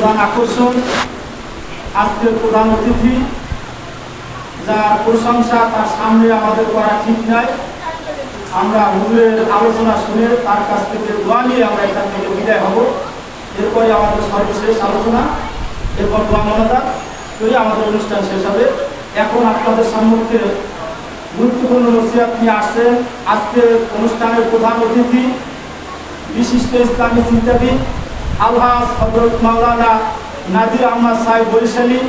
প্রধান আকর্ষণ, আজকের প্রধান অতিথি, যার প্রশংসা তার সামনে আমাদের করা ঠিক নাই। আমরা হুজুরের আলোচনা শুনে তার কাছ থেকে দোয়া নিয়ে আমরা এখান থেকে বিদায় হব। এরপরে আমাদের সর্বশেষ আলোচনা, এরপর দোয়া মনাজাত করে আমাদের অনুষ্ঠান শেষ হবে। এখন আপনাদের সম্মুখে গুরুত্বপূর্ণ নসিহত নিয়ে আসছেন আজকের অনুষ্ঠানের প্রধান অতিথি, বিশিষ্ট ইসলামী চিন্তাবিদ আলহাজ হযরত মাওলানা নাজির আহমদ সাহেব বরিশালী,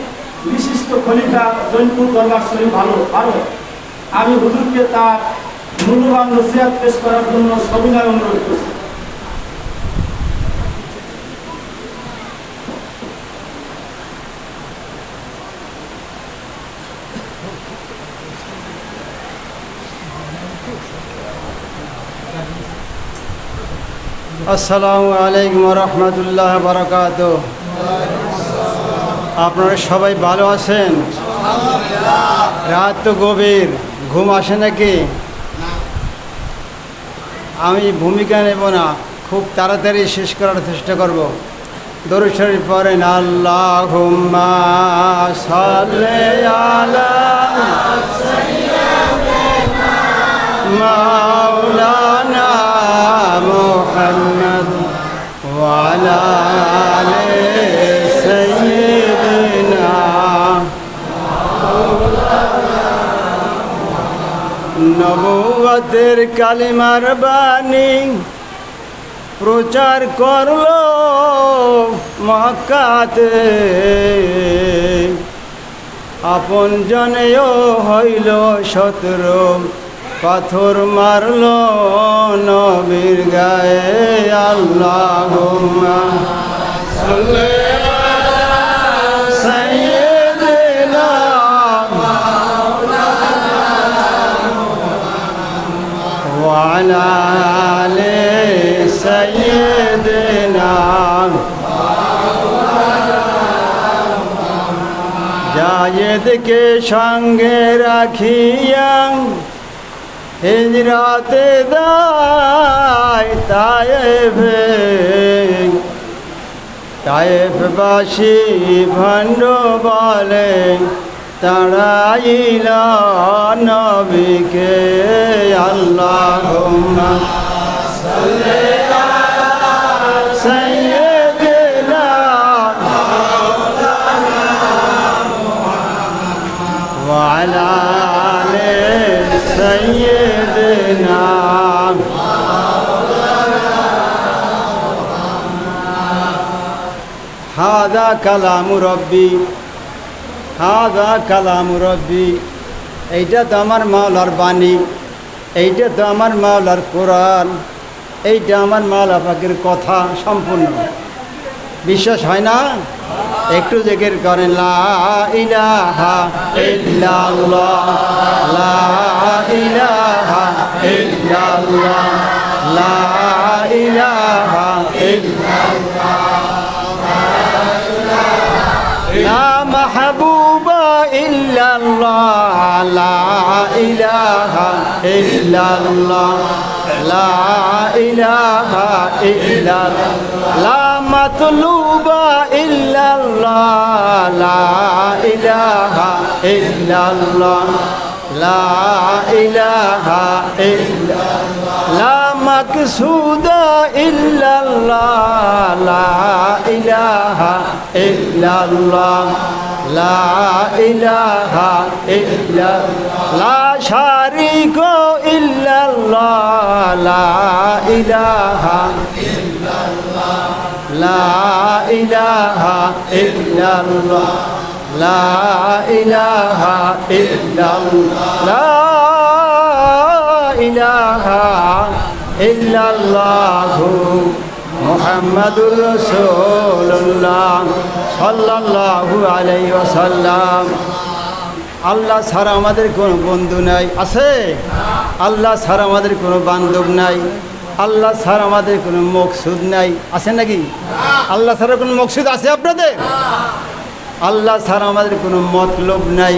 বিশিষ্ট খলিফা জৈনপুর দরবার শরীফ ভারত। আমি হুজুরকে তার মূল্যবান নসিহত পেশ করার জন্য সবিনয় অনুরোধ করছি। আসসালামু আলাইকুম রহমতুল্লাহ বারাকাতুহু। আপনারা সবাই ভালো আছেন? রাত তো গভীর, ঘুম আসে নাকি? আমি ভূমিকা নেব না, খুব তাড়াতাড়ি শেষ করার চেষ্টা করব। দরুদ শরীফ পড়েন। আল্লাহুম্মা সাল্লি আলা মাওলানা মুহাম্মদ ওয়া আলা আলি সাইয়্যিদিনা। নবুয়তের কালিমার বাণী প্রচার করলো মক্কাতে, আপন জনেও হইল শত্রু, পাথর মারল নবীর গায়ে। আল্লাহুম্মা সাল্লি আলা সাইয়্যিদিনা ওয়া আলা আলি সাইয়্যিদিনা। জায়েদকে সঙ্গে রাখিয়া হিজরাতে দায় তায়েফবাসী ভণ্ড বলে, তাড়াইল নবীকে। আল্লাহুম্মা সাল্লি আলা সাইয়্যিদিনা ওয়া আলা আলি সাইয়্যিদিনা। হাদা কালামু রব্বি, হাদা কালামু রব্বি। এইটা তো আমার মাওলার বাণী, এইটা তো আমার মাওলার কোরআন, এইটা আমার মাওলা পাকের কথা সম্পূর্ণ। বিশ্বাস হয় না? একটু জিকির করেন। লা ইলাহা ইল্লাল্লাহ, লা ইলাহা ইল্লাল্লাহ, লা ইলাহা ইল্লাল্লাহ, লা মাহবুবা ইল্লাল্লাহ, লা ইলাহা ইল্লাল্লাহ, লা ইলাহা ইল্লাল্লাহ, লা মাতলুবা ইল্লাল্লাহ, লা ইলাহা ইল্লাল্লাহ, লা ইলাহা ইল্লাল্লাহ, লা মাকসুদা ইল্লাল্লাহ, লা ইলাহা ইল্লাল্লাহ, লা ইলাহা ইল্লাল্লাহ, লা শারীকা ইল্লাল্লাহ, লা ইলাহা ইল্লাল্লাহ, লা ইলাহা ইল্লাল্লাহ, লা ইলাহা ইল্লাল্লাহ, লা ইলাহা ইল্লাল্লাহু মুহাম্মাদুর রাসূলুল্লাহ সাল্লাল্লাহু আলাইহি ওয়াসাল্লাম। আল্লাহ ছাড়া আমাদের কোনো বন্ধু নাই, আছে? আল্লাহ ছাড়া আমাদের কোনো বান্ধব নাই, আল্লাহ ছাড়া আমাদের কোনো মকসুদ নাই, আছে নাকি? আল্লাহ ছাড়া কোনো মকসুদ আছে আপনাদের? আল্লাহ ছাড়া আমাদের কোনো মতলব নাই,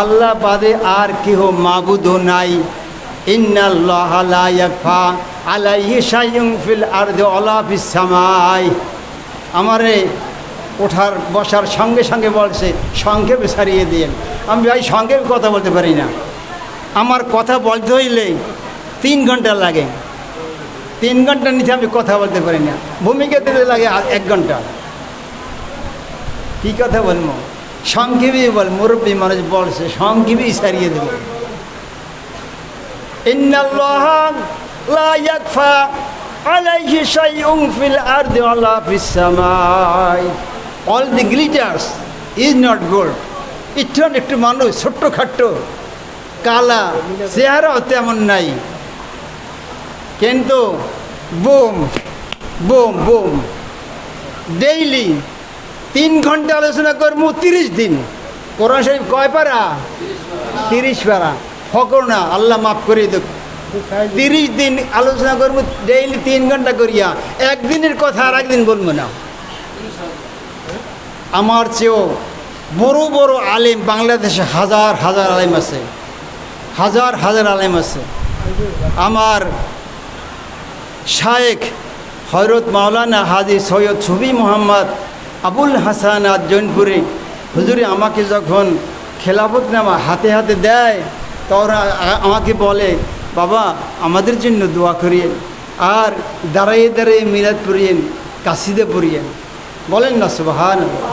আল্লাহ বাদে আর কেহ মাবুদও নাই। ইন্নাল্লাহা লা ইয়াখফা আলাইহি শাইউন ফিল আরদি ওয়ালা ফিস সামাই। আমারে ওঠার বসার সঙ্গে সঙ্গে বলছে সংক্ষেপে সারিয়ে দিন। আমি ভাই সংক্ষেপে কথা বলতে পারি না, আমার কথা বলতে হইলে 3 ঘন্টা লাগে, 3 ঘন্টা নিচে আমি কথা বলতে পারি না, ভূমিকা দিতে লাগে 1 ঘন্টা। কী কথা বলবো, সংক্ষেপেই বল, মুরব্বী মানুষ বলছে সংক্ষেপেই সারিয়ে দেব। ইন্নাল্লাহা লা ইয়াখফা আলাইহি শাইউন ফিল আরদি ওয়ালা ফিস সামাই। All the glitters is not gold. একটু মানুষ ছোট্টখাট্ট কালা, চেহারাও তেমন নাই, কিন্তু বুম বুম বুম ডেইলি 3 ঘন্টা আলোচনা করবো 30 দিন। কোরআন শরীফ কয় পারা? 30 পারা। হকর না, আল্লাহ মাফ করে দেখ। 30 দিন আলোচনা করবো ডেইলি 3 ঘন্টা করিয়া, একদিনের কথা আর একদিন বলবো না। আমার চেয়েও বড় বড় আলেম বাংলাদেশে হাজার হাজার আলেম আছে, হাজার হাজার আলেম আছে। আমার শায়েখ হযরত মাওলানা হাজী সৈয়দ সুফি মোহাম্মদ আবুল হাসান আজ জৈনপুরে হুজুরে আমাকে যখন খেলাফতনামা হাতে হাতে দেয়, তখন আমাকে বলে, বাবা আমাদের জন্য দোয়া করিয়েন, আর দাঁড়াইয়ে দাঁড়িয়ে মিলাদ পড়িয়েন, কাসিদে পড়িয়েন। বলেন না সুবহানাল্লাহ।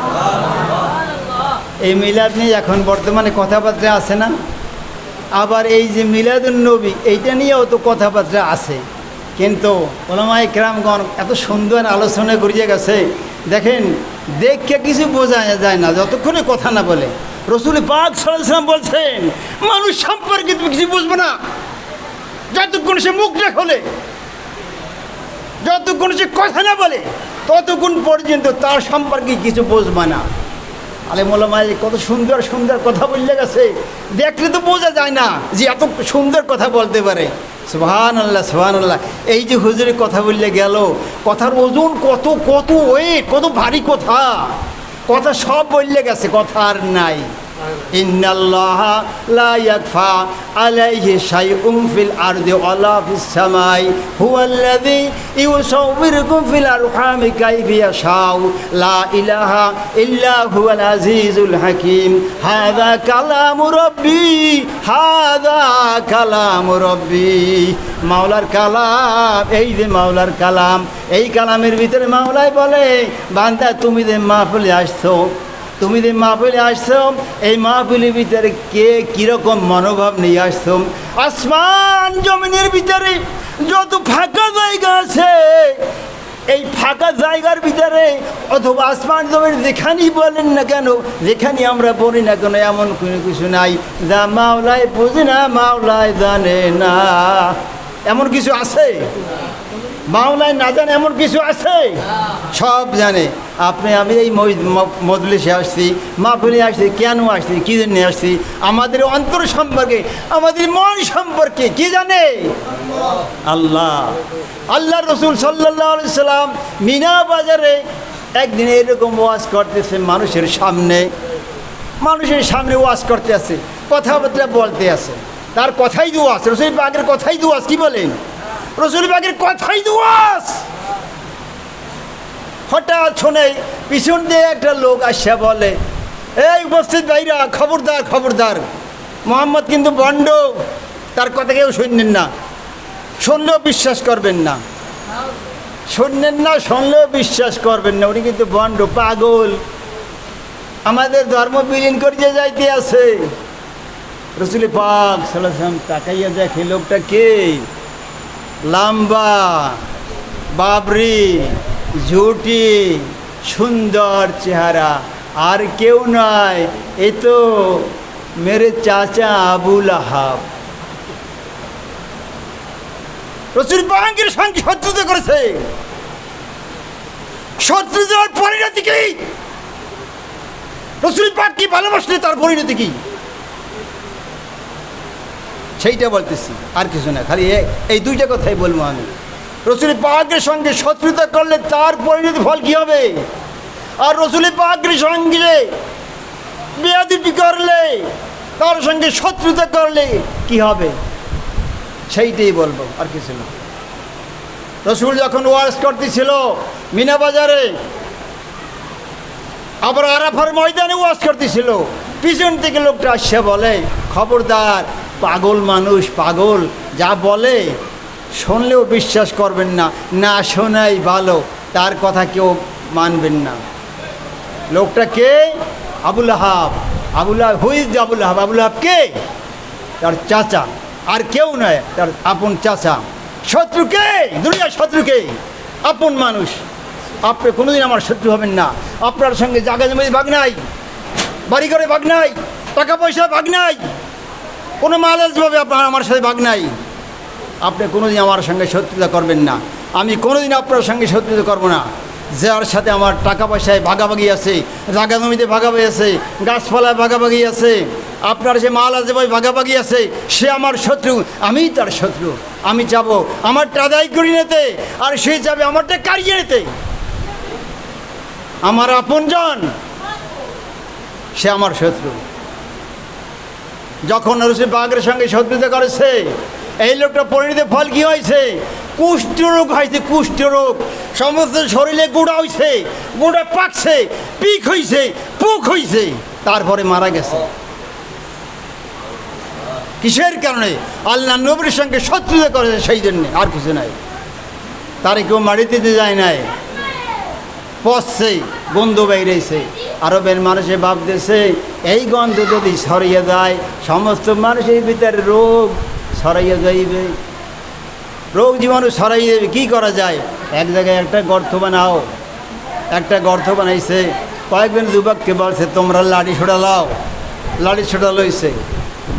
এই মিলাদ নিয়ে এখন বর্তমানে কথাবার্তা আছে না? আবার এই যে মিলাদুন নবী, এইটা নিয়েও তো কথাবার্তা আছে, কিন্তু ওলামায়ে কেরামগণ এত সুন্দর আলোচনা করিয়ে গেছে। দেখেন, দেখে কিছু বোঝা যায় না যতক্ষণে কথা না বলে। রাসূল পাক সাল্লাল্লাহু আলাইহি ওয়াসাল্লাম বলছেন, মানুষ সম্পর্কে তুমি কিছু বুঝবে না যতক্ষণ সে মুখটা খোলে, যতক্ষণ সে কথা না বলে, ততক্ষণ পর্যন্ত তার সম্পর্কে কিছু বুঝবে না। আলেম ওলামায়ে কত সুন্দর সুন্দর কথা বললে গেছে, দেখলে তো বোঝা যায় না যে এত সুন্দর কথা বলতে পারে। সুবহানাল্লাহ সুবহানাল্লাহ। এই যে হুজুরে কথা বললে গেল, কথার ওজন কত কত ওয়েট, কত ভারী কথা, কথা সব বললে গেছে, কথা আর নাই। ইন্নাল্লাহা লা ইয়াখফা আলাইহি শাইউন ফিল আরদি ওয়ালা ফিস সামাই হুয়াল্লাযী ইউসাউবিরুকুম ফিল আরহামি কাইফা ইয়াশাউ লা ইলাহা ইল্লা হুয়াল আজিজুল হাকীম। হাযা কালামু রাব্বি, হাযা কালামু রাব্বি। মাওলার কালাম, এই যে মাওলার কালাম, এই কালামের ভিতরে মাওলাই বলে, বান্দা তুমি যে মাহফিলে আসছো, তুমি যে মাহফিলে আসছো, এই মাহফিলের ভিতরে কে কীরকম মনোভাব নিয়ে আসছো। আসমান জমিনের ভিতরে যত ফাঁকা জায়গা আছে, এই ফাঁকা জায়গার ভিতরে অথবা আসমান জমিন যেখানেই বলেন না কেন, যেখানে আমরা বলি না কেন, এমন কোনো কিছু নাই যা মাওলাই বুঝে না, মাওলাই জানে না। এমন কিছু আছে? মাওলাই না জানে এমন কিছু আছে? সব জানে। আপনি আমি এই মজলিসে আসছি, মাহফিলে আসছি, কেন আসছি, কী জন্য আসছি, আমাদের অন্তর সম্পর্কে, আমাদের মন সম্পর্কে কি জানে? আল্লাহ। আল্লাহ রসুল সাল্লাল্লাহু আলাইহি সাল্লাম মিনা বাজারে একদিন এরকম ওয়াজ করতেছে, মানুষের সামনে ওয়াজ করতে আছে, কথাবার্তা বলতে আছে, তার কথাই দুয়াজ, রসুল পাকের কথাই দুয়াজ। কি বলেন? রসুল পাকের কথাই দুয়াজ। হঠাৎ শুনে পিছন দিয়ে একটা লোক আসা বলে, এই উপস্থিত ভাইরা, খবরদার খবরদার, মোহাম্মদ কিন্তু বন্ড, তার কথা কেউ শুনলেন না, শুনলেও বিশ্বাস করবেন না, শুনলেন না, শুনলেও বিশ্বাস করবেন না, উনি কিন্তু বন্ড, পাগল, আমাদের ধর্ম বিলীন করিয়ে যাইতে আছে। রসুল পাক সাল্লাল্লাহু আলাইহি ওয়াসাল্লাম তাকাইয়া দেখে লোকটা কে, লম্বা, বাবরি, ঝুটি, সুন্দর চেহারা, আর কেউ নয়, এ তো মেরে চাচা আবু লাহাব। রসুল পাকের সঙ্গে শত্রুতা করেছে, শত্রুতার পরিণতি কি? রসুল পাক কি ভালোবাসলে তার পরিণতি কি, সেইটা বলতেছি, আর কিছু না, খালি এই দুইটা কথাই বলবো আমি। রসুল পাকের সঙ্গে শত্রুতা করলে তার পরিণতি ফল কি হবে, আর রসুল পাকের সঙ্গে বেয়াদবি করলে, তার সঙ্গে শত্রুতা করলে কি হবে, সেইটাই বলবো, আর কিছু না। রসুল যখন ওয়াজ করতেছিল মিনা বাজারে, আবার আরাফার ময়দানে ওয়াজ করতেছিল, পিছন থেকে লোকটা আসছে বলে, খবরদার, পাগল মানুষ, পাগল, যা বলে শুনলেও বিশ্বাস করবেন না, না শোনাই ভালো, তার কথা কেউ মানবেন না। লোকটা কে? আবুল আহাব। আবুল আহাব, হুইজ আবুল আহাব? আবুল আহাব কে? তার চাচা, আর কেউ নয়, তার আপন চাচা। শত্রুকে, দুনিয়ার শত্রুকে, আপন মানুষ। আপনি কোনোদিন আমার শত্রু হবেন না। আপনার সঙ্গে জায়গা জমি ভাগ নাই, বাড়ি ঘরে ভাগ নাই, টাকা পয়সা ভাগ নাই, কোনো মালাজভাবে আপনার আমার সাথে ভাগ নাই। আপনি কোনোদিন আমার সঙ্গে শত্রুতা করবেন না, আমি কোনোদিন আপনার সঙ্গে শত্রুতা করবো না। যার সাথে আমার টাকা পয়সায় ভাগাভাগি আছে, জায়গা জমিতে ভাগাভাগি আছে, গাছপালায় ভাগাভাগি আছে, আপনার যে মাল আছে ভাই ভাগাভাগি আছে, সে আমার শত্রু, আমিই তার শত্রু। আমি যাবো আমারটা আদায় করি নিতে, আর সে যাবে আমারটা কারিয়ে নিতে। আমার আপনজন, সে আমার শত্রু। যখন রসুল পাকের সঙ্গে শত্রুতা করেছে, এই লোকটা পরিণত ফল কি হয়েছে? কুষ্ঠরোগ হয়েছে, কুষ্ঠরোগ। সমস্ত শরীরে গুঁড়া হয়েছে, গুঁড়া পাকছে, পিক হয়েছে, পুক হয়েছে, তারপরে মারা গেছে। কিসের কারণে? আল্লাহ নবীর সঙ্গে শত্রুতা করেছে, সেই জন্যে, আর কিছু নাই। তারে কেউ মাটিতে যায় নাই, পচছে, গন্ধ বাইরেছে। আরবের মানুষে ভাবতেছে এই গন্ধ যদি ছড়িয়ে যায়, সমস্ত মানুষের ভিতরে রোগ ছড়াইয়া যাইবে, রোগ জীবাণু ছড়াইয়ে যাবে। কী করা যায়? এক জায়গায় একটা গর্ত বানাও। একটা গর্ত বানাইছে, কয়েকদিন যুবককে বলছে তোমরা লাড়ি ছোটা লাও। লাড়ি ছোটা লইছে,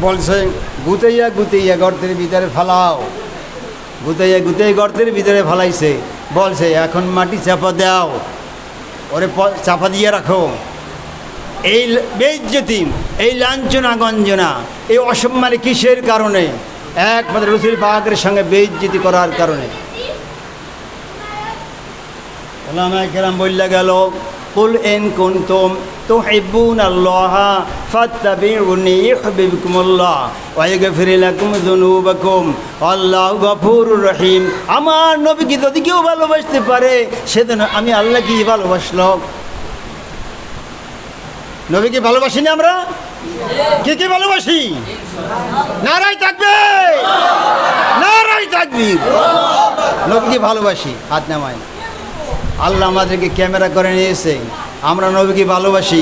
বলছে গুতাইয়া গুতাইয়া গর্তের ভিতরে ফালাও। গুতাইয়া গুতাই গর্তের ভিতরে ফালাইছে, বলছে এখন মাটি চাপা দাও, ওরে চাপা দিয়ে রাখো। এই বেইজ্জতি, এই লাঞ্ছনা গঞ্জনা, এই অসম্মানে কিসের কারণে? একমাত্র রসুল পাকের সঙ্গে বেইজ্জতি করার কারণে। ওলামায়ে কেরাম বললে গেল, কুল ইন কুনতুম তুহিব্বুনাল্লাহা ফাত্তাবিউনি ইউহিব্বুকুমুল্লাহ ওয়া ইয়াগফির লাকুম যুনুবাকুম আল্লাহু গফুরুর রহিম। আমার নবীকে যদি কেউ ভালোবাসতে পারে, সেদিন আমি আল্লাহকেই ভালোবাসলো। নবীকে ভালোবাসি না আমরা? কে কে ভালোবাসি? নারায় তাকবীর, নারায় তাকবীর। নবীকে ভালোবাসি, হাত নামায়। আল্লাহ আমাদেরকে ক্যামেরা করে নিয়েছে, আমরা নবীকে ভালোবাসি।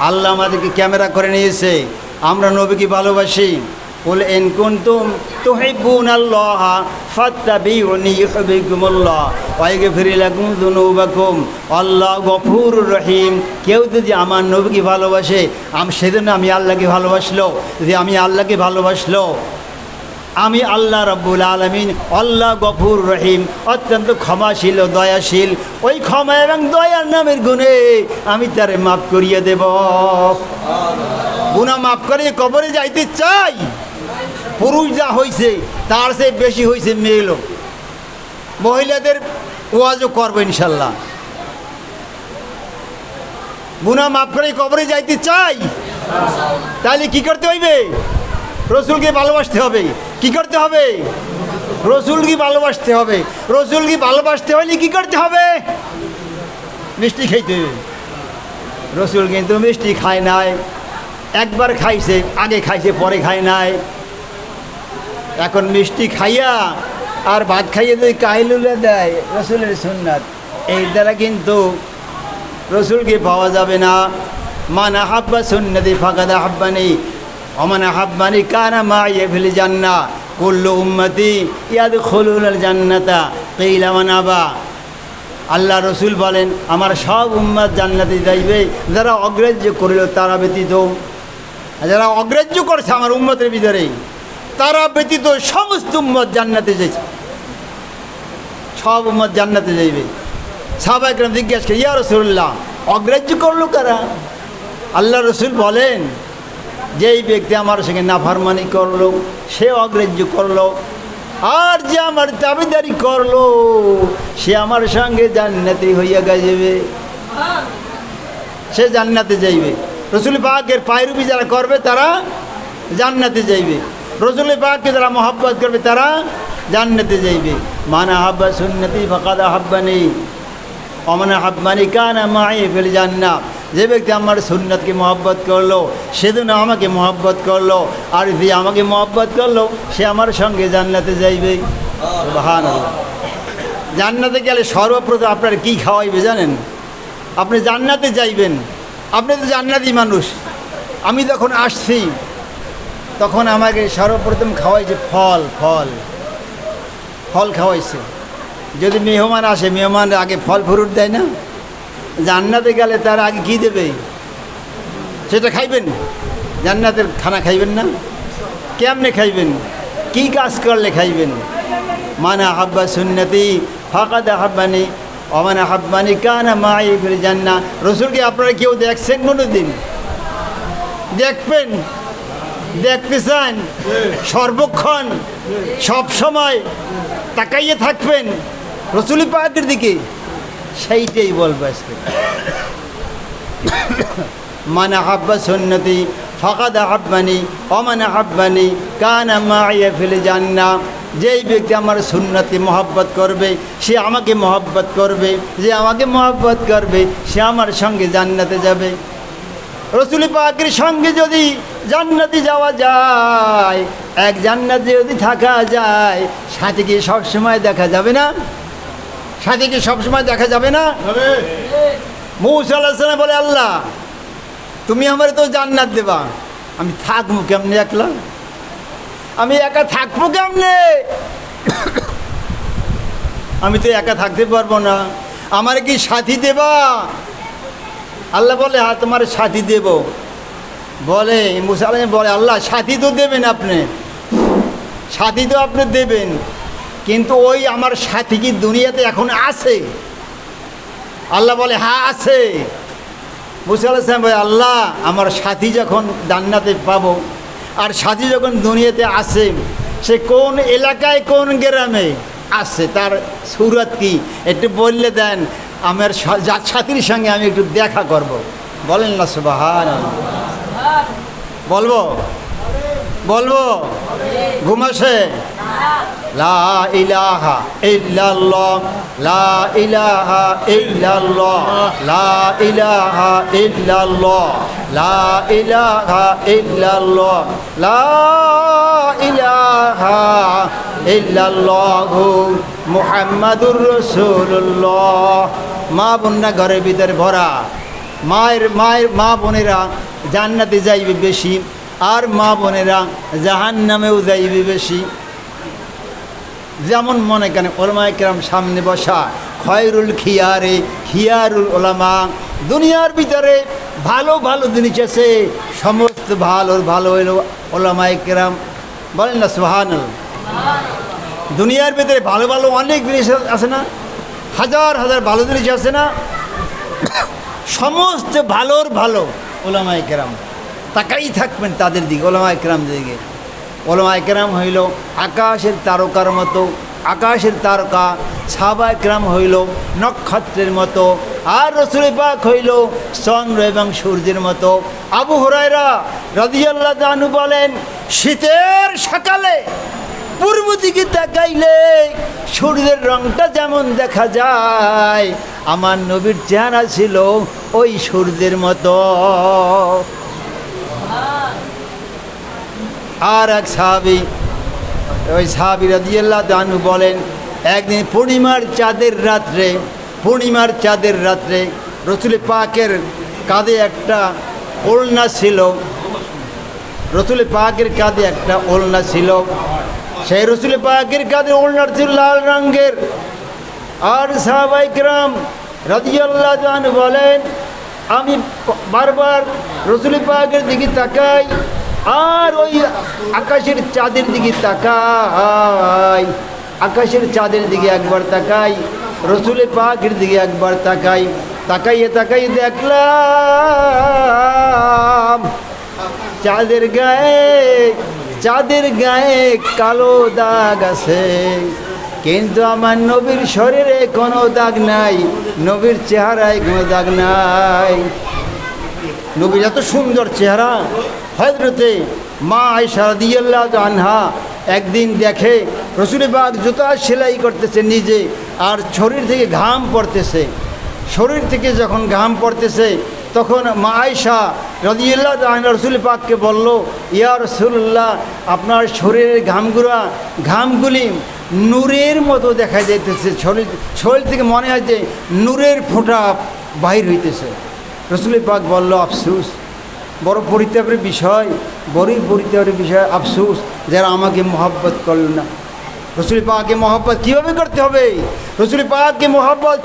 আল্লাহ আমাদেরকে ক্যামেরা করে নিয়েছে, আমরা নবীকে ভালোবাসি। কুল ইন কুনতুম তুহিব্বুনাল্লাহা ফাত্তাবিউনি ইউহিব্বুকুমুল্লাহ ওয়া ইয়াগফির লাকুম যুনুবাকুম আল্লাহু গফুরুর রহিম। কেউ যদি আমার নবীকে ভালোবাসে, সেদিন আমি আল্লাহকে ভালোবাসলো। যদি আমি আল্লাহকে ভালোবাসলো, আমি আল্লাহ রাব্বুল আলামিন, আল্লাহ গফুর রহিম, অত্যন্ত ক্ষমাশীল ও দয়াশীল। ওই ক্ষমা এবং দয়ার নামের গুণে আমি তারে মাফ করিয়ে দেব। গুনাহ মাফ করে কবরে যাইতে চাই। পুরুষ যা হয়েছে তার চেয়ে বেশি হয়েছে মেয়ে লোক। মহিলাদের ওয়াজও করবো ইনশাল্লাহ। গুনাহ মাফ করে কবরে যাইতে চাই, তাহলে কি করতে হইবে? রসুলকে ভালোবাসতে হবে। কি করতে হবে? রসুলকে ভালোবাসতে হবে। রসুলকে ভালোবাসতে হলে কি করতে হবে? মিষ্টি খাইতে হবে। রসুল কিন্তু মিষ্টি খায় নাই, একবার খাইছে, আগে খাইছে পরে খায় নাই। এখন মিষ্টি খাইয়া আর ভাত খাইয়ে যদি কাহিলুলে দেয়, রসুলের সুন্নাত, এই দ্বারা কিন্তু রসুলকে পাওয়া যাবে না। মান আহাব্বা সুন্নতি ফাকাদ আহাব্বানি ওমান আহাব্বানি কানা মাইয়া ফিল জান্নাহ কুল্লু উম্মতি ইয়াদখুলুনাল জান্নাতা কিলা মান আবা। আল্লাহ রসুল বলেন, আমার সব উম্মত জান্নাতে যাইবে, যারা অগ্রাহ্য করিল তারা ব্যতীত। যারা অগ্রাহ্য করছে আমার উম্মতের ভিতরে, তারা ব্যতীত সমস্ত উম্মত জান্নাতে যাইছে। সব উম্মত জান্নাতে যাইবে। সাহাবায়ে কেরাম জিজ্ঞাসা করে, ইয়া রাসূলুল্লাহ, অগ্রাহ্য করলো কারা? আল্লাহ রসুল বলেন, যেই ব্যক্তি আমার সঙ্গে নাফরমানি করলো সে অগ্রাহ্য করলো, আর যে আমার দাবিদারি করলো সে আমার সঙ্গে জান্নাতি হইয়া যাবে, সে জান্নাতে যাইবে। রসুল পাকের পায়রুবি যারা করবে তারা জান্নাতে যাইবে। রসুল পাককে যারা মহব্বত করবে তারা জান্নাতে যাইবে। মান আহাব্বা সুন্নতি ফাকাদ আহাব্বানি ওমান আহাব্বানি কানা মাই ফিল জান্নাহ যে ব্যক্তি আমার সুন্নাতকে মহব্বত করলো সেদিন আমাকে মহব্বত করলো, আর যে আমাকে মহব্বত করলো সে আমার সঙ্গে জান্নাতে যাইবে। সুবহানাল্লাহ। জান্নাতে গেলে সর্বপ্রথম আপনার কি খাওয়াইবে জানেন? আপনি জান্নাতে যাইবেন, আপনি তো জান্নাতি মানুষ। আমি যখন আসছি তখন আমাকে সর্বপ্রথম খাওয়াইছে ফল ফল ফল খাওয়াইছে। যদি মেহমান আসে, মেহমান আগে ফল ফ্রুট দেয় না? জান্নাতে গেলে তার আগে কী দেবে? সেটা খাইবেন। জান্নাতের খানা খাইবেন না? কেমনে খাইবেন? কি কাজ করলে খাইবেন? মানে আহাব্বা সুন্নতি ফাকাদ আহাব্বানি ওমান আহাব্বানি কানা মাই ফিল জান্নাহ। রসুলকে আপনারা কেউ দেখছেন কোনো দিন? দেখবেন, দেখতে চান সর্বক্ষণ সব সময় তাকাইয়ে থাকবেন রসুল পাকের দিকে, সেইটাই বলবো আজকে। মান আহাব্বা সুন্নতি ফাকাদ আহাব্বানি ওমান আহাব্বানি কানা মাইয়া ফিল জান্নাহ। যেই ব্যক্তি আমার সুন্নতি মহব্বত করবে সে আমাকে মহব্বত করবে, যে আমাকে মহব্বত করবে সে আমার সঙ্গে জান্নাতে যাবে। রসুল পাকের সঙ্গে যদি জান্নাতে যাওয়া যায়, এক জান্নাতে যদি থাকা যায়, সাথীকে সবসময় দেখা যাবে না? সাথীকে সবসময় দেখা যাবে না? মূসা আলাইহিস সালাম বলে, আল্লাহ তুমি আমার তো জান্নাত দেবা, আমি থাকবো কেমনে একলা? আমি একা থাকবো কেমনে? আমি তো একা থাকতে পারবো না, আমার কি সাথী দেবা? আল্লাহ বলে, হ্যাঁ তোমার সাথী দেব। বলে মূসা আলাইহিস বলে, আল্লাহ সাথী তো দেবেন আপনি, সাথী তো আপনি দেবেন, কিন্তু ওই আমার সাথী কি দুনিয়াতে এখন আছে? আল্লাহ বলে, হ্যাঁ আছে। মূসা আলাইহিস সালাম বলে, আল্লাহ আমার সাথী যখন জান্নাতে পাবো, আর সাথী যখন দুনিয়াতে আছে, সে কোন এলাকায় কোন গ্রামে আছে, তার সুরত কি একটু বললে দেন, আমার সাথীর সঙ্গে আমি একটু দেখা করব। বলেন না সুবহানাল্লাহ? বলবো বলবো ঘুম আসে? লা ইলাহা ইল্লাল্লাহ, লা ইলাহা ইল্লাল্লাহ, লা ইলাহা ইল্লাল্লাহ, লা ইলাহা ইল্লাল্লাহ, লা ইলাহা ইল্লাল্লাহু মুহাম্মাদুর রাসূলুল্লাহ। মা বোনরা ঘরের ভিতরে ভরা, মা বোনেরা জান্নাতে যাইবে বেশি, আর মা বোনেরা জাহান্নামেও যাইবে বেশি। যেমন মনে কেন ওলামায়ে কেরাম সামনে বসা, খয়রুল খিয়ারে খিয়ারুল ওলামা। দুনিয়ার ভিতরে ভালো ভালো জিনিস আছে, সমস্ত ভালো ভালো হইল ওলামায়ে কেরাম। বলেন না সুবহানাল্লাহ? দুনিয়ার ভিতরে ভালো ভালো অনেক জিনিস আছে না? হাজার হাজার ভালো জিনিস আছে না? সমস্ত ভালোর ভালো ওলামায়ে কেরাম। তাকাই থাকবেন তাদের দিকে, ওলামায়ে কেরাম দিকে। ওলামায়ে কেরাম হইল আকাশের তারকার মতো, আকাশের তারকা। সাহাবায়ে কেরাম হইল নক্ষত্রের মতো, আর রাসূল পাক হইল চন্দ্র এবং সূর্যের মতো। আবু হুরায়রা রাদিয়াল্লাহু আনহু বলেন, শীতের সকালে পূর্ব দিকে তাকাইলে সূর্যের রংটা যেমন দেখা যায়, আমার নবীর চেহারা ছিল ওই সূর্যের মতো। আর এক সাহাবী, ওই সাহাবী রাদিয়াল্লাহু আনহু বলেন, একদিন পূর্ণিমার চাঁদের রাত্রে রাসূল পাকের কাঁধে একটা ওড়না ছিল, রাসূল পাকের কাঁধে একটা ওড়না ছিল। সেই রাসূল পাকের কাঁধে ওড়না ছিল লাল রঙের। আর সাহাবায়ে কেরাম রাদিয়াল্লাহু আনহু বলেন, আমি বারবার রাসূল পাকের দিকে তাকাই, আর ওই আকাশের চাঁদের দিকে তাকাই, আকাশের চাঁদের দিকে একবার তাকাই, রাসূল পাকের দিকে একবার তাকাই। তাকাইয়ে তাকাইয়ে দেখলাম চাঁদের গায়ে কালো দাগ আছে, কিন্তু আমার নবীর শরীরে কোনো দাগ নাই, নবীর চেহারায় কোনো দাগ নাই। নবীর এত সুন্দর চেহারা। হযরতে মা আয়েশা রাদিয়াল্লাহু আনহা একদিন দেখে রাসূল পাক জুতা সেলাই করতেছে নিজে, আর শরীর থেকে ঘাম পড়তেছে। শরীর থেকে যখন ঘাম পড়তেছে তখন মা আয়েশা রাদিয়াল্লাহু তাআলা রাসূল পাককে বলল, ইয়া রাসূলুল্লাহ, আপনার শরীরের ঘামগুলি নূরের মতো দেখা যাইতেছে, শরীর থেকে মনে হয় যে নূরের ফোঁটা বাহির হইতেছে। রাসূল পাক বলল, আফসোস, বড় পরিতাপের বিষয়, বড়ই পরিতাপের বিষয়, আফসোস যারা আমাকে মহব্বত করল না। রসুল পাককে মহব্বত কীভাবে করতে হবে? রসুল পাককে মহব্বত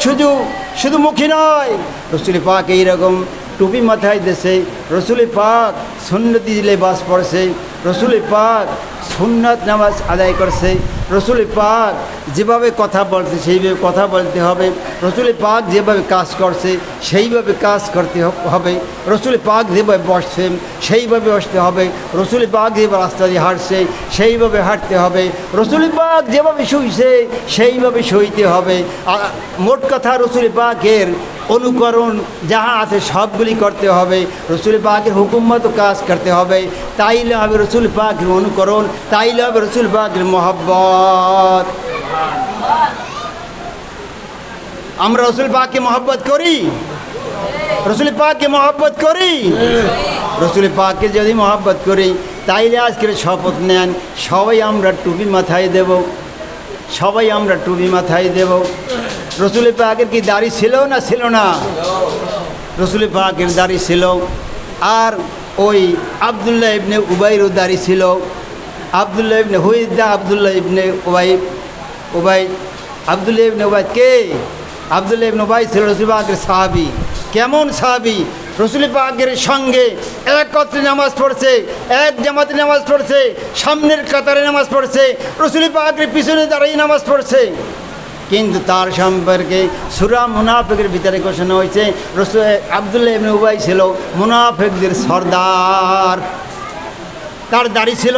শুধু মুখী নয়, রসুল পাক এইরকম টুপি মাথায় দেশে, রসুল পাক সুন্নতি লেবাস পড়ছে, রসুল পাক সুন্নাত নামাজ আদায় করছে, রসুল পাক যেভাবে কথা বলছে সেইভাবে কথা বলতে হবে, রসুল পাক যেভাবে কাজ করছে সেইভাবে কাজ করতে হবে, রসুল পাক যেভাবে বসছেন সেইভাবে বসতে হবে, রসুল পাক যেভাবে রাস্তা দিয়ে হাঁটছে সেইভাবে হাঁটতে হবে, রসুল পাক যেভাবে শুইছে সেইভাবে শুইতে হবে। মোট কথা রসুল পাকের অনুকরণ যাহা আছে সবগুলি করতে হবে, রসুল পাকের হুকুম মতো কাজ করতে হবে, তাইলে হবে রসুল পাকের অনুকরণ, তাইলে হবে রসুল পাকের মহব্বত। আমরা রসুল পাককে মহব্বত করি, রসুল পাককে মহব্বত করি, রসুল পাককে যদি মহব্বত করি তাইলে আজকের শপথ নেন, সবাই আমরা টুপি মাথায় দেব, সবাই আমরা টুপি মাথায় দেব। রসুল পাকের কি দাড়ি ছিল না ছিল না? রসুল পাকের দাড়ি ছিল, আর ওই আবদুল্লাহ ইবনে উবাইরও দাড়ি ছিল। আবদুল্লাহ ইবনে হুইদা, আবদুল্লাহ ইবনে উবাইদ, আবদুল্লাহ ইবনে উবাইদ কে? আবদুল্লাহ ইবনে উবাইদ ছিল রসুল পাকের সাহাবী। কেমন সাহাবী? রসুল পাকের সঙ্গে একত্রে নামাজ পড়ছে, এক জামাতে নামাজ পড়ছে, সামনের কাতারে নামাজ পড়ছে, রসুল পাকের পিছনে দাঁড়িয়ে নামাজ পড়ছে। কিন্তু তার সম্পর্কে সূরা মুনাফিকের ভিতরে ঘোষণা হয়েছে, রসুল আবদুল্লাহ ইবনে উবাই ছিল মুনাফিকদের সর্দার। তার দাড়ি ছিল,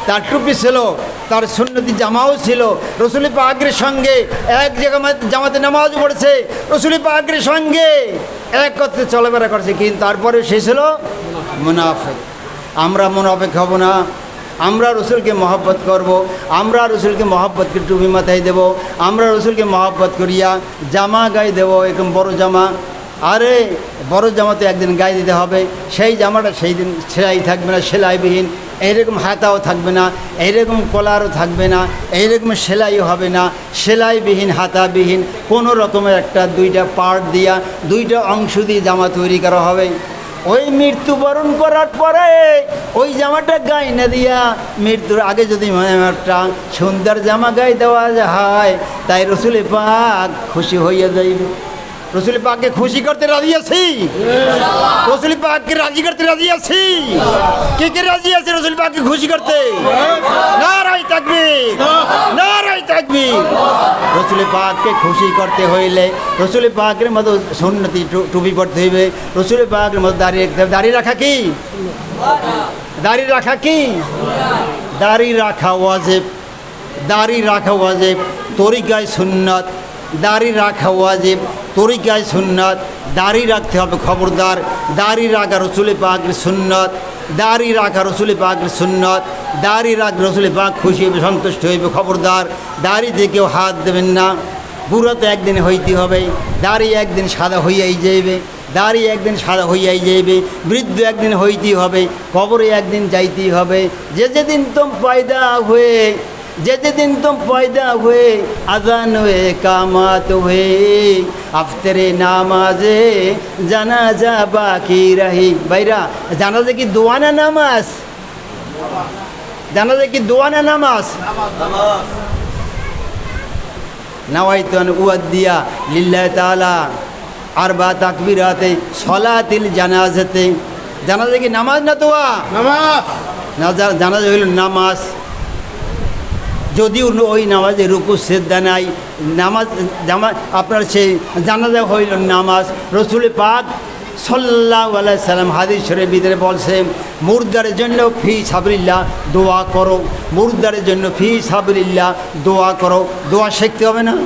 তার টুপি ছিল, তার সুন্নতি জামাও ছিল, রসুল পাকের সঙ্গে এক জামাতে নামাজ পড়ছে, রসুল পাকের সঙ্গে একত্রে চলাফেরা করছে, কিন্তু তারপরে সে ছিল মুনাফিক। আমরা মুনাফিক হব না, আমরা রসুলকে মহব্বত করব, আমরা রসুলকে মহব্বতকে টুপি মাথায় দেব, আমরা রসুলকে মহব্বত করিয়া জামা গায়ে দেব, এরকম বড় জামা। আরে বড় জামা তো একদিন গায়ে দিতে হবে, সেই জামাটা সেই দিন সেলাই থাকবে না, সেলাইবিহীন, এইরকম হাতাও থাকবে না, এইরকম কলারও থাকবে না, এইরকম সেলাইও হবে না, সেলাইবিহীন হাতাবিহীন কোনো রকমের একটা দুইটা পার্ট দিয়া দুইটা অংশ দিয়ে জামা তৈরি করা হবে। ওই মৃত্যুবরণ করার পরে ওই জামাটা গায়ে না দিয়া মৃত্যুর আগে যদি একটা সুন্দর জামা গায়ে দেওয়া হয়, তাই রসুল পাক খুশি হইয়া যাইবে। রসুল পাককে খুশি করতে রাজি আছি, রসুল পাককে রাজি করতে রাজি আছি। কে কে রাজি আছে রসুল পাককে খুশি করতে? নারায়ে তাকবীর, নারায়ে তাকবীর। রসুল পাককে খুশি করতে হইলে রসুল পাকের মতো সুন্নতি টুপি পড়তে হইবে, রসুল পাকের মতো দাড়ি রাখতে হবে। দাড়ি রাখা কি? দাড়ি রাখা কি? দাড়ি রাখা ওয়াজিব, দাড়ি রাখা ওয়াজিব, তরিকায় সুন্নাত। দাড়ি রাখা ওয়াজিব, তরিকায় সুন্নাত, দাড়ি রাখতে হবে, খবরদার। দাড়ি রাখা রসুল পাকের সুন্নাত, দাড়ি রাখা রসুল পাকের সুন্নাত, দাড়ি রাখ রসুল পাক খুশি হইবে, সন্তুষ্ট হইবে, খবরদার। দাড়িতে কেউ হাত দেবেন না। বুড়ো তো একদিন হইতে হবে, দাড়ি একদিন সাদা হইয়াই যাইবে, দাড়ি একদিন সাদা হইয়াই যাইবে। বৃদ্ধ একদিন হইতেই হবে, কবরে একদিন যাইতেই হবে। যেদিন তুম পয়দা হয়ে, যেদিন তুম পয়দা হয়ে, আজান হয়ে, কামাত হয়ে, আফতরে নামাজে জানাজা বাকি রহি। ভাইরা, জানাজা কি দোয়া না নামাজ? জানাজা কি দোয়া না নামাজ? নাওয়াইতু আন উয়াদ্দিয়া লিল্লাহি তাআলা আরবা তাকবীরাতে সলাতিল জানাজাতে। জানাজা কি নামাজ না দোয়া? নামাজ। জানাজা হইল নামাজ। যদিও ওই নামাজে রুকু সিজদা নাই, নামাজ আপনার সেই জানাজা হইল নামাজ। রসুল পাক সাল্লাল্লাহু আলাইহি সাল্লাম হাদিস শরীফের ভিতরে বলছেন, মুর্দার জন্য ফি সাবিলিল্লাহ দোয়া করো, মুর্দার জন্য ফি সাবিলিল্লাহ দোয়া করো। দোয়া শিখতে হবে না?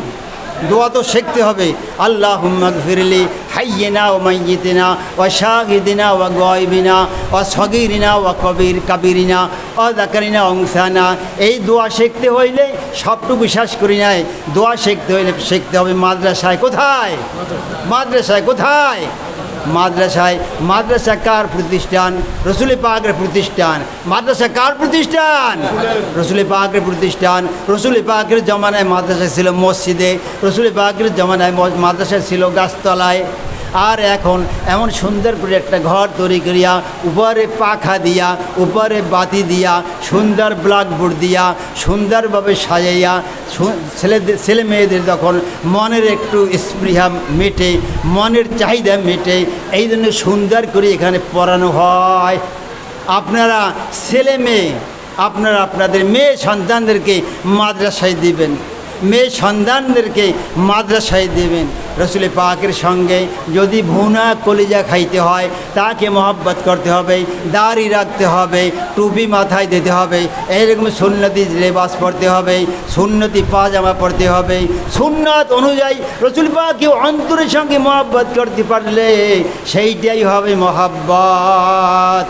দোয়া তো শিখতে হবে। আল্লাহুম্মা গফিরলি হাইয়িনা ওয়া মাইয়িতিনা ওয়া শাহিদিনা ওয়া গায়বিনা ওয়া সগীরিনা ওয়া কাবীরিনা ওয়া যাকারিনা ওয়া উনসানা। এই দোয়া শিখতে হইলে সবটুকু বিশ্বাস করি নাই, দোয়া শিখতে হইলে শিখতে হবে মাদ্রাসায়। কোথায়? মাদ্রাসায়। কোথায়? মাদ্রাসায়। মাদ্রাসা কার প্রতিষ্ঠান? রসুল পাকের প্রতিষ্ঠান। মাদ্রাসা কার প্রতিষ্ঠান? রসুল পাকের প্রতিষ্ঠান। রসুল পাকের জমানায় মাদ্রাসা ছিল মসজিদে, রসুল পাকের জমানায় মাদ্রাসা ছিল গাছতলায়। আর এখন এমন সুন্দর করে একটা ঘর তৈরি করিয়া, উপরে পাখা দিয়া, উপরে বাতি দিয়া, সুন্দর ব্ল্যাকবোর্ড দিয়া, সুন্দরভাবে সাজাইয়া ছেলে মেয়েদের যখন মনের একটু স্পৃহা মেটে, মনের চাহিদা মেটে, এই জন্য সুন্দর করে এখানে পড়ানো হয়। আপনারা ছেলে মেয়ে, আপনারা আপনাদের মেয়ে সন্তানদেরকে মাদ্রাসায় দিবেন, মেয়ে সন্তানদেরকে মাদ্রাসায় দেবেন। রসুল পাকের সঙ্গে যদি ভুনা কলিজা খাইতে হয়, তাকে মহব্বত করতে হবে, দাড়ি রাখতে হবে, টুপি মাথায় দিতে হবে, এইরকম সুন্নতি লেবাস পরতে হবে, সুন্নতি পাজামা পরতে হবে। সুন্নাত অনুযায়ী রসুল পাককে অন্তরের সঙ্গে মহব্বত করতে পারলে সেইটাই হবে মহব্বত।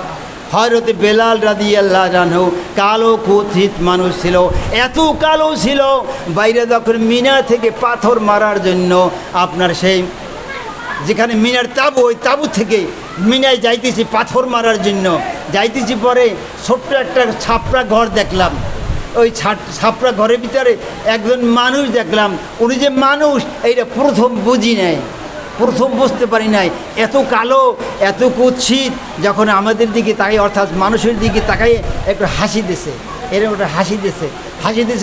হযরত বেলাল রাদিয়াল্লাহু আনহু কালো কুৎসিত মানুষ ছিল, এত কালো ছিল, বাইরে যখন মিনার থেকে পাথর মারার জন্য আপনার সেই যেখানে মিনার তাবু, ওই তাবু থেকে মিনায় যাইতেছি পাথর মারার জন্য, যাইতেছি পরে ছোট্ট একটা ছাপড়া ঘর দেখলাম। ওই ছাপড়া ঘরের ভিতরে একজন মানুষ দেখলাম। উনি যে মানুষ এইটা প্রথম বুঝি নেয়, প্রথম বুঝতে পারি নাই, এত কালো, এত কুৎসিত। যখন আমাদের দিকে তাকাই, অর্থাৎ মানুষের দিকে তাকাই একটু হাসি দিছে, এরকম একটা হাসি দিছে,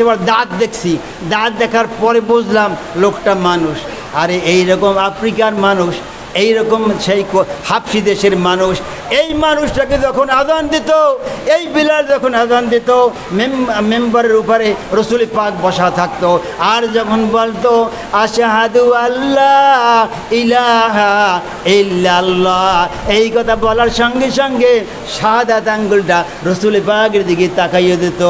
এবার দাঁত দেখছি, দাঁত দেখার পরে বুঝলাম লোকটা মানুষ। আরে এইরকম আফ্রিকার মানুষ, এইরকম সেই হাফসি দেশের মানুষ, এই মানুষটাকে যখন আযান দিত, এই বিলাল যখন আযান দিত, মেম্বারের উপরে রসুল পাক বসা থাকতো, আর যখন বলতো আশহাদু আল্লাহ ইলাহা ইল্লাল্লাহ, এই কথা বলার সঙ্গে সঙ্গে শাহাদাত আঙ্গুলটা রসুল পাকের দিকে তাকাইয়ে দিত।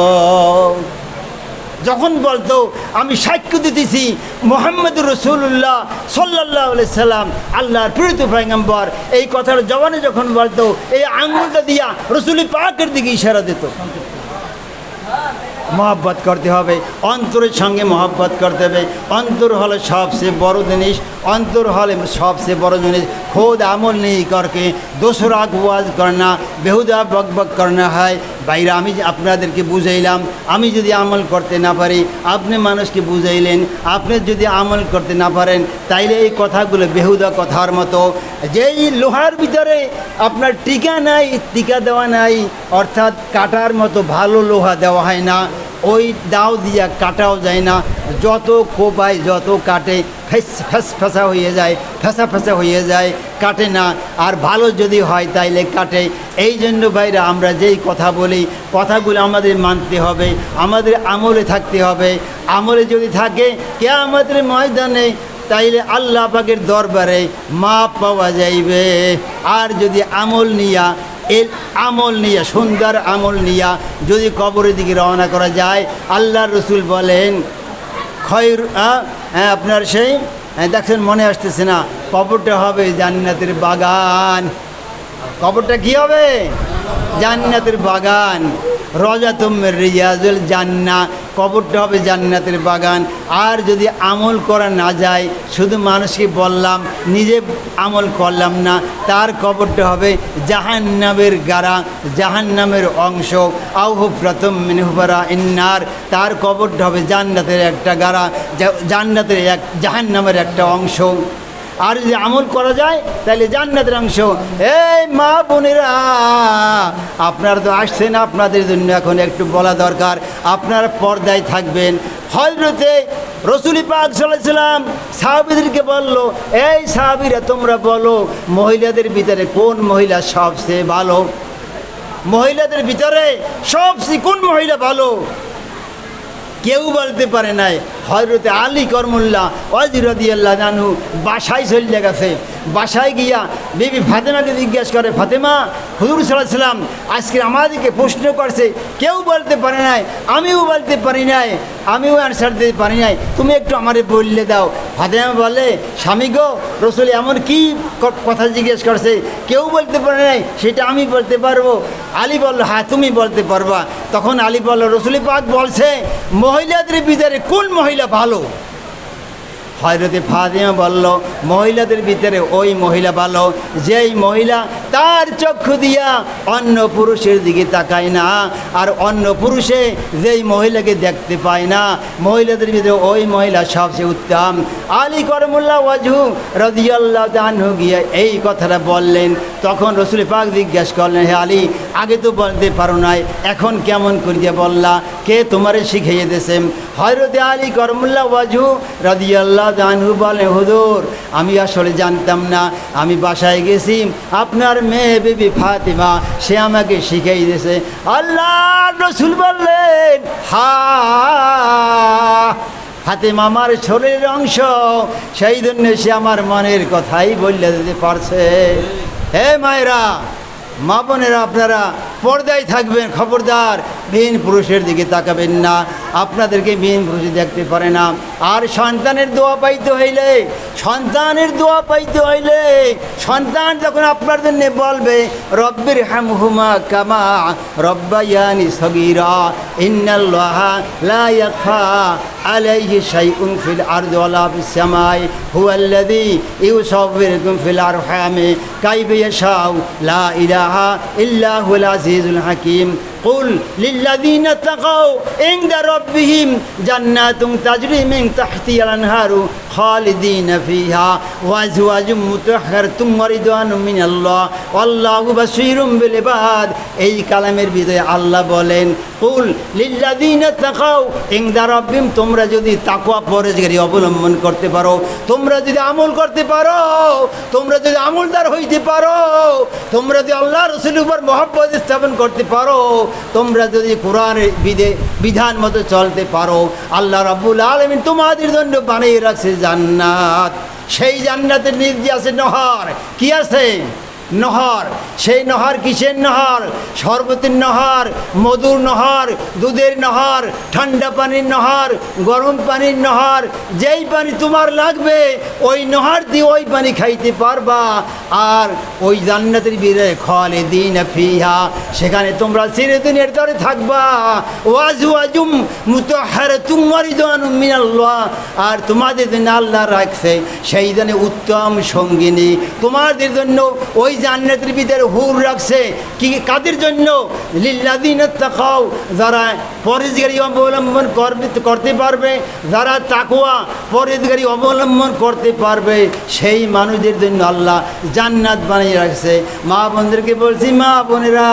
যখন বলতো আমি সাক্ষ্য দিতেছি মুহাম্মদুর রাসূলুল্লাহ সাল্লাল্লাহু আলাইহি সাল্লাম আল্লাহর প্রেরিত পয়গম্বর, এই কথার জবানে যখন বলতো, এই আঙ্গুলটা দিয়া রসুল পাকের দিকে ইশারা দিত। মহব্বত করতে হবে, অন্তরের সঙ্গে মহব্বত করতে হবে। অন্তর হলে সবচেয়ে বড় জিনিস, অন্তর হলে সবচেয়ে বড় জিনিস। খোদ আমল নেই করকে দোসরা ওয়াজ করনা, বেহুদা বক বক করনা হয়। বাইরে আমি আপনাদেরকে বুঝাইলাম, আমি যদি আমল করতে না পারি, আপনি মানুষকে বুঝাইলেন, আপনি যদি আমল করতে না পারেন, তাইলে এই কথাগুলো বেহুদা কথার মতো। যেই লোহার ভিতরে আপনার টিকা নাই, টিকা দেওয়া নাই, অর্থাৎ কাটার মতো ভালো লোহা দেওয়া হয় না, ওই দাও দিয়া কাটাও যায় না, যত কোপায় যত কাটে ফেসা হয়ে যায়, ফেসা হয়ে যায়, কাটে না। আর ভালো যদি হয় তাইলে কাটে। এই জন্য ভাইরা আমরা যেই কথা বলি, কথাগুলো আমাদের মানতে হবে, আমাদের আমলে থাকতে হবে। আমলে যদি থাকে কিয়ামতের ময়দানে, তাইলে আল্লাহ পাকের দরবারে মাপ পাওয়া যাইবে। আর যদি আমল নিয়া সুন্দর আমল নিয়া যদি কবরের দিকে রওনা করা যায়, আল্লাহর রসুল বলেন খয়র, আপনার সেই দেখছেন মনে আসতেছে না, কবরটা হবে জান্নাতের বাগান। কবরটা কি হবে? জান্নাতের বাগান। রজাতুম মির রিয়াজুল জান্নাহ, কবরটা হবে জান্নাতের বাগান। আর যদি আমল করা না যায়, শুধু মানুষকে বললাম, নিজে আমল করলাম না, তার কবরটা হবে জাহান্নামের গাড়া, জাহান্নামের অংশ। আও হুফরাতুম মিন হুফারা ইন্নার, তার কবরটা হবে জান্নাতের একটা গাড়া, জান্নাতের জাহান্নামের একটা অংশ। আর যদি আমল করা যায় তাহলে জান্নাতের অংশ। এই মা বোনেরা, আপনারা তো আসছেন, আপনাদের জন্য এখন একটু বলা দরকার, আপনারা পর্দায় থাকবেন। হযরতে রসুল পাক সাল্লাল্লাহু আলাইহি সাল্লাম সাহাবীদেরকে বলল, এই সাহাবীরা তোমরা বলো মহিলাদের ভিতরে কোন মহিলা সবচেয়ে ভালো? মহিলাদের ভিতরে সবচেয়ে কোন মহিলা ভালো? কেউ বলতে পারে নাই। হযরতে আলী করমুল্লাহ রাদিয়াল্লাহু আনহু বাসায় চলে গেছে। বাসায় গিয়া বিবি ফাতেমাকে জিজ্ঞাসা করে, ফাতেমা, হুজুর সাল্লাল্লাহু আলাইহি সাল্লাম আজকে আমাদেরকে প্রশ্ন করছে, কেউ বলতে পারে নাই, আমিও বলতে পারি নাই, আমিও অ্যান্সার দিতে পারি নাই, তুমি একটু আমারে বললে দাও। ফাতেমা বলে, স্বামী গো, রসুল এমন কি কথা জিজ্ঞেস করছে কেউ বলতে পারে নাই, সেটা আমি বলতে পারবো। আলী বলল, হ্যাঁ তুমি বলতে পারবা। তখন আলী বলল, রসুল পাক বলছে মহিলাদের ভিতরে কোন মহিলা ভালো? হযরতে ফাতিমা বলল, মহিলাদের ভিতরে ওই মহিলা ভালো যেই মহিলা তার চক্ষু দিয়া অন্য পুরুষের দিকে তাকায় না, আর অন্য পুরুষে যেই মহিলাকে দেখতে পায় না, মহিলাদের ভিতরে ওই মহিলা সবচেয়ে উত্তম। আলী করমুল্লাহ ওয়াজহু রাদিয়াল্লাহু তাআলা আনহু গিয়ে এই কথাটা বললেন। তখন রাসূল পাক জিজ্ঞাসা করলেন, হে আলী, আগে তো বলতে পারো নাই, এখন কেমন করিয়া বললা? কে তোমারে শিখিয়ে দিয়েছেন? হযরতে আলী করমুল্লাহ ওয়াজহু রাদিয়াল্লাহু তাআলা আনহু বলেন, হুজুর, আমি আসলে জানতাম না, আমি বাসায় গেছি, আপনার মেয়ে বিবি ফাতিমা সে আমাকে শিখিয়ে দিয়েছে। আল্লাহর রাসূল বললেন, হা, ফাতিমা আমার শরীরের অংশ, সেই জন্য সে আমার মনের কথাই বলে দিতে পারছে। হে মায়েরা, মা বোনেরা, আপনারা পর্দায় থাকবেন, খবরদার বিহীন পুরুষের দিকে তাকাবেন না, আপনাদেরকে বিহীন পুরুষ দেখতে পারে না। আর সন্তানের দোয়া পাইতে হইলে, সন্তানের দোয়া পাইতে হইলে সন্তান যখন আপনার জন্য বলবে, রব্বির হামহুমা কামা রব্বায়ানি সগীরা ইন্নাল্লাহা লা ইয়াখফা আলাইহি শাইউন ফিল আরদি ওয়ালা ফিস সামাই হুয়াল্লাযী ইউসাব্বিরুকুম ফিল আরহামি কাইফা ইয়াশাউ লা ইলাহা ইল্লা হুয়াল আজিজুল হাকীম কুল লিল্লাযীনা তাকাউ ইনদা রাব্বিহিম জান্নাতুন তাজরি মিন তাহতিহাল আনহারু খালিদিনা ফিহা ওয়া আজওয়াজুম মুতাহহারাতুম ওয়া রিদওয়ানুম মিনাল্লাহ ওয়াল্লাহু বাসীরুম বিল ইবাদ। এই কালামের ভিতরে আল্লাহ বলেন, কুল লিল্লাযীনা তাকাউ ইনদা রাব্বিহিম, তোমরা যদি তাকওয়া পরহেজগারি অবলম্বন করতে পারো, তোমরা যদি আমল করতে পারো, তোমরা যদি আমলদার হইতে পারো, তোমরা যদি আল্লাহ রাসূলের উপর মহব্বত স্থাপন করতে পারো, তোমরা যদি কোরআনের বিধান মতো চলতে পারো, আল্লাহ রাব্বুল আলামিন তোমাদের জন্য বানিয়ে রাখছে জান্নাত। সেই জান্নাতের নিচে আছে নহর। কি আছে? নহর। সেই নহর কিসের নহর? শরবতের নহর, মধুর নহর, দুধের নহর, ঠান্ডা পানির নহর, গরম পানির নহর, যেই পানি তোমার লাগবে ওই নহর দিয়ে ওই পানি খাইতে পারবা। আর ওই জান্নাতের ভিতরে খালিদিনা ফিহা, সেখানে তোমরা চিরদিনের ধরে থাকবা। ওয়াজওয়াজুম মুতাহহারাতুম ওয়া রিদওয়ানুম মিনাল্লাহ, আর তোমাদের জন্য আল্লাহ রাখছে সেই জন্য উত্তম সঙ্গিনী, তোমাদের জন্য ওই জান্নাতের ভিতরে হুর রাখছে। কি কাদের জন্য? লিল্লাযীনা তাকাউ, যারা পরহেজগারি অবলম্বন করতে পারবে, যারা তাকওয়া পরহেজগারি অবলম্বন করতে পারবে, সেই মানুষদের জন্য আল্লাহ জান্নাত বানিয়ে রাখছে। মা বোনদেরকে বলছি, মা বোনেরা,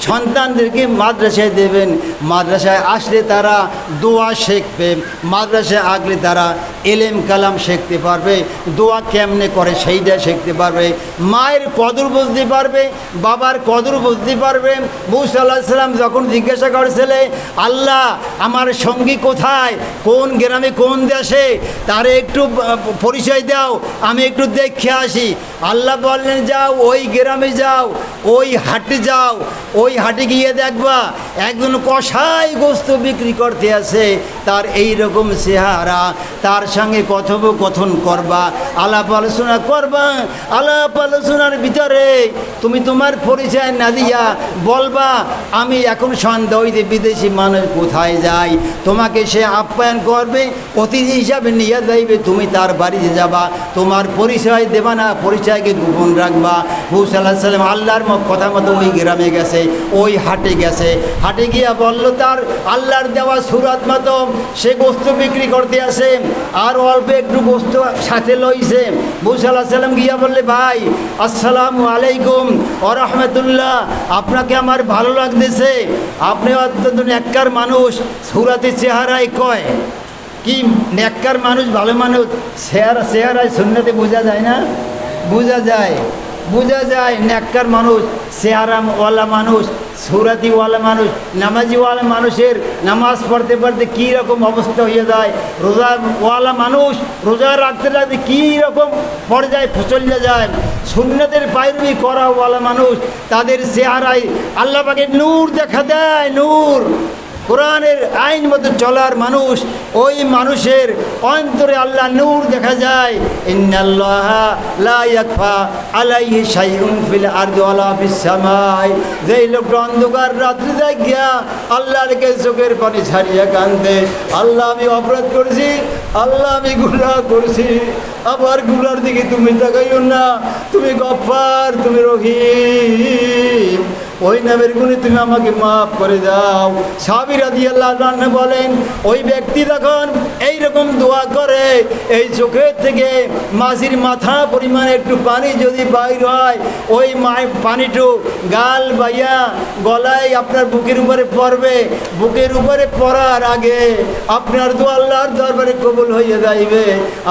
সন্তানদেরকে মাদ্রাসায় দেবেন। মাদ্রাসায় আসলে তারা দোয়া শিখবে, মাদ্রাসায় আসলে তারা এলেম কালাম শিখতে পারবে, দোয়া কেমনে করে সেইটা শিখতে পারবে, মায়ের কদর বুঝতে পারবে, বাবার কদর বুঝতে পারবে। মুসা আলাইহিস সালাম যখন জিজ্ঞাসা করেছিলে, আল্লাহ আমার সঙ্গী কোথায়, কোন গ্রামে, কোন দেশে, তারে একটু পরিচয় দাও, আমি একটু দেখে আসি। আল্লাহ বললেন, যাও ওই গ্রামে যাও, ওই হাটে যাও, ওই হাটে গিয়ে দেখবা একজন কষাই গোস্ত বিক্রি করতে আছে, তার এই রকম চেহারা, তার সঙ্গে কথোপকথন করবা, আলাপ আলোচনা করবা। আলাপ আলোচনার ভিতরে তুমি তোমার পরিচয় না দিয়া বলবা, আমি এখন সন্ধ্যা হইতে বিদেশি মানুষ কোথায় যাই, তোমাকে সে আপ্যায়ন করবে, অতিথি হিসাবে নিয়ে যাইবে, তুমি তার বাড়িতে যাবা, তোমার পরিচয় দেবা না, পরিচয়কে গোপন রাখবা। মুসা আলাইহিস সালাম আল্লাহর কথা মতো ওই গ্রামে গেছে, ওই হাটে গেছে, হাটে গিয়া বলল তার আল্লাহর দেওয়া সুরাত মতো সে গোস্ত বিক্রি করতে আসে, আর অল্প একটু গোস্ত সাথে লইছে। মুসা আলাইহিস সালাম গিয়া বললে, ভাই আসসালামু আলাইকুম ওয়া রাহমাতুল্লাহ, আপনাকে আমার ভালো লাগতেছে, আপনি অত্যন্ত নেককার মানুষ। সুরাতের চেহারায় কয় কি নেককার মানুষ, ভালো মানুষ, চেহারায় সুন্নতে বোঝা যায় না? বোঝা যায়, বোঝা যায় নেককার মানুষ, চেহারাওয়ালা মানুষ, সুরাতিওয়ালা মানুষ, নামাজিওয়ালা মানুষের নামাজ পড়তে পড়তে কী রকম অবস্থা হয়ে যায়, রোজাওয়ালা মানুষ রোজা রাখতে রাখতে কী রকম পর্যায়ে চলে যায়। সুন্নতের পায়রবি করাওয়ালা মানুষ, তাদের চেহারায় আল্লাহ পাকের নূর দেখা দেয়, নূর। কোরআনের আইন মতো চলার মানুষ, ওই মানুষের অন্তরে আল্লাহ নূর দেখা যায়। ইন্নাল্লাহা লা ইয়াখফা আলাইহি শাইউন ফিল আরদি ওয়ালা ফিস সামাই। যেই লোকটা অন্ধকার রাত্রি দেখিয়া আল্লাহর কাছে চোখের পানি ছাড়িয়া কান্দে, আল্লাহ আমি অপরাধ করেছি, আল্লাহ আমি গুনাহ করেছি, আবার গুনার দিকে তুমি তাকাইও না, তুমি গফফার, তুমি রহিম, ওই নামের গুণে তুমি আমাকে মাফ করে দাও। সাহাবী রাদিয়াল্লাহু আনহু বলেন, ওই ব্যক্তি তখন এইরকম দোয়া করে, এই চোখের থেকে মাঝির মাথা পরিমাণ একটু পানি যদি বাইর হয়, ওই পানিটু গাল বাইয়া গলায় আপনার বুকের উপরে পড়বে, বুকের উপরে পড়ার আগে আপনার দোয়া আল্লাহর দরবারে কবুল হয়ে যাইবে,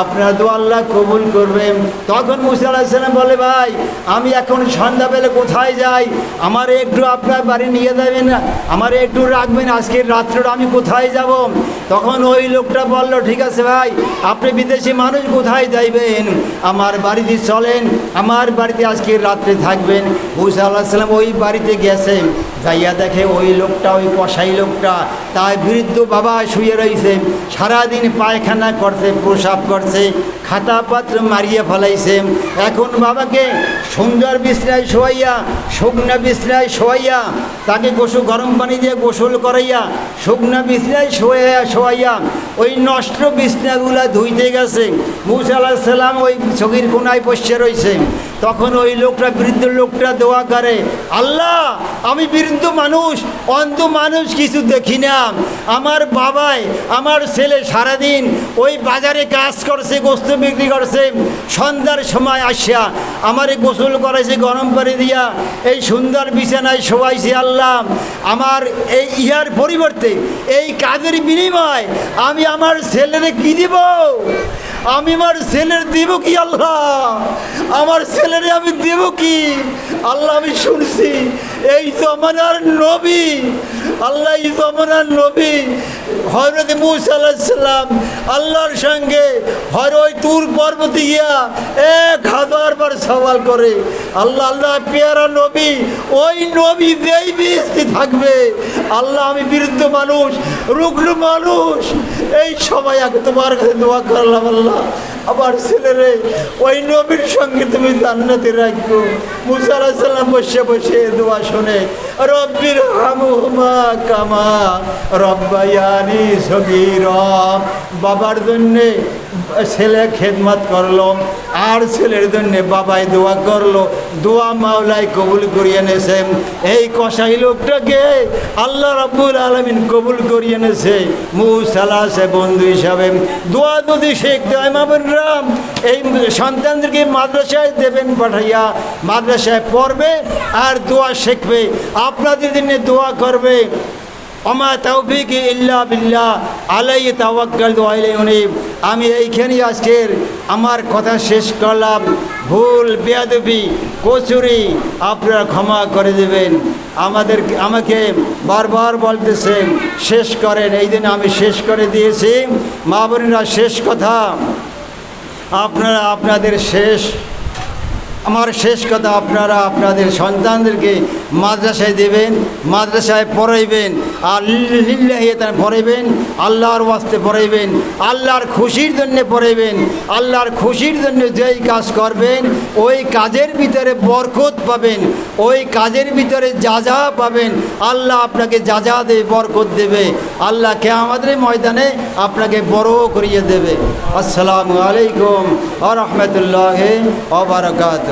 আপনার দোয়া আল্লাহ কবুল করবেন। তখন মুসা আলাইহিস সালাম বলে, ভাই আমি এখন সন্ধ্যাবেলা কোথায় যাই, আমার একটু আপনার বাড়ি নিয়ে যাবেন, আমার একটু রাখবেন, আজকের রাত্রটা আমি কোথায় যাব? তখন ওই লোকটা বলল, ঠিক আছে ভাই, আপনি বিদেশি মানুষ, কোথায় যাইবেন? আমার বাড়িতে চলেন, আমার বাড়িতে আজকের রাত্রে থাকবেন। মুসা আলাইহিস সালাম ওই বাড়িতে গেছেন, যাইয়া দেখে ওই লোকটা, ওই কসাই লোকটা, তার বৃদ্ধ বাবা শুয়ে রয়েছে, সারাদিন পায়খানা করছে, প্রসাব করছে, খাতাপত্র মারিয়ে ফেলাইছে। এখন বাবাকে সুন্দর বিছনায় শোয়াইয়া, শুকনা বিছনায় শোয়াইয়া, তাকে গরম পানি দিয়ে গোসল করাইয়া, শুকনা বিছনায় শোয়াইয়া ওই নষ্ট বিছনাগুলা ধুইতে গেছে। মুসা আলাইহিস সালাম ওই চোখের কোনায় বসে রয়েছে। তখন ওই লোকটা, বৃদ্ধ লোকটা দোয়া করে, আল্লাহ আমি বৃদ্ধ মানুষ, অন্ধ মানুষ, কিছু দেখি না, আমার বাবাই, আমার ছেলে সারাদিন ওই বাজারে কাজ করছে, গোস্ত বিক্রি করছে, সন্ধ্যার সময় আসিয়া আমারে গোসল করাইছে গরম পানি দিয়া, এই সুন্দর বিছানায় শোয়াইছে। আল্লাহ আমার এই ইহার পরিবর্তে, এই কাজের বিনিময় আমি আমার ছেলেরে কি দিব? আমি আমার ছেলের দিব কি? আল্লাহ আমার ছেলেরে আমি দেব কি? আল্লাহ আমি শুনছি এই জমানার নবী, আল্লাহ এই জমানার নবী হযরত মুসা আলাইহিস সালাম আল্লাহর সঙ্গে ওই তুর পর্বতে গিয়া 1000 বার সওয়াল করে। আল্লাহ আল্লাহ পেয়ারা নবী, ওই নবী যেই বেহেশতে থাকবে। আল্লাহ আমি বৃদ্ধ মানুষ, রুগ্ন মানুষ, এই সময় আগে তোমার কাছে দোয়া করলাম, আল্লাহ আমার ছেলেরে ওই নবীর সঙ্গে তুমি জান্নাতে রাখো। মুসা আলাইহিস সালাম বসে বসে দোয়া শুনে, রব্বির হামহুমা কামা রব্বায়ানি সগীরা। বাবার জন্যে ছেলে খেদমত করলো, আর ছেলের জন্য বাবাই দোয়া করলো, দোয়া মাওলাই কবুল করিয়ে এনেছেন। এই কসাই লোকটাকে আল্লাহ রাব্বুল আলামিন কবুল করিয়ে এনেছে মুসা আলাইহিস বন্ধু হিসাবে। দোয়া যদি শিখতে হয় মাবুরাম, এই সন্তানদেরকে মাদ্রাসায় দেবেন পাঠাইয়া, মাদ্রাসায় পড়বে আর দোয়া শিখবে, আপনাদের জন্য দোয়া করবে। ওমা তাওফিক ইল্লা বিল্লাহ আলাইহি তাওয়াক্কালতু ওয়া ইলাইহি উনীব। আমি এইখানেই আজকের আমার কথা শেষ করলাম। ভুল বেয়াদবি কচুরি আপনারা ক্ষমা করে দেবেন। আমাকে বারবার বলতেছেন শেষ করেন, এই দিন আমি শেষ করে দিয়েছি। মা বোনেরা, শেষ কথা আপনারা আপনাদের আমার শেষ কথা, আপনারা আপনাদের সন্তানদেরকে মাদ্রাসায় দেবেন, মাদ্রাসায় পড়াইবেন, আর লিল্লাহি তাআলা পড়াইবেন, আল্লাহর ওয়াস্তে পড়াইবেন, আল্লাহর খুশির জন্য পড়াইবেন। আল্লাহর খুশির জন্য যেই কাজ করবেন ওই কাজের ভিতরে বরকত পাবেন, ওই কাজের ভিতরে যাজা পাবেন। আল্লাহ আপনাকে যাজা দেবে, বরকত দেবে। আল্লাহ কিয়ামতের ময়দানে আপনাকে বড় করিয়ে দেবে। আসসালামু আলাইকুম ওয়া রাহমাতুল্লাহি ওয়া বারাকাতুহু।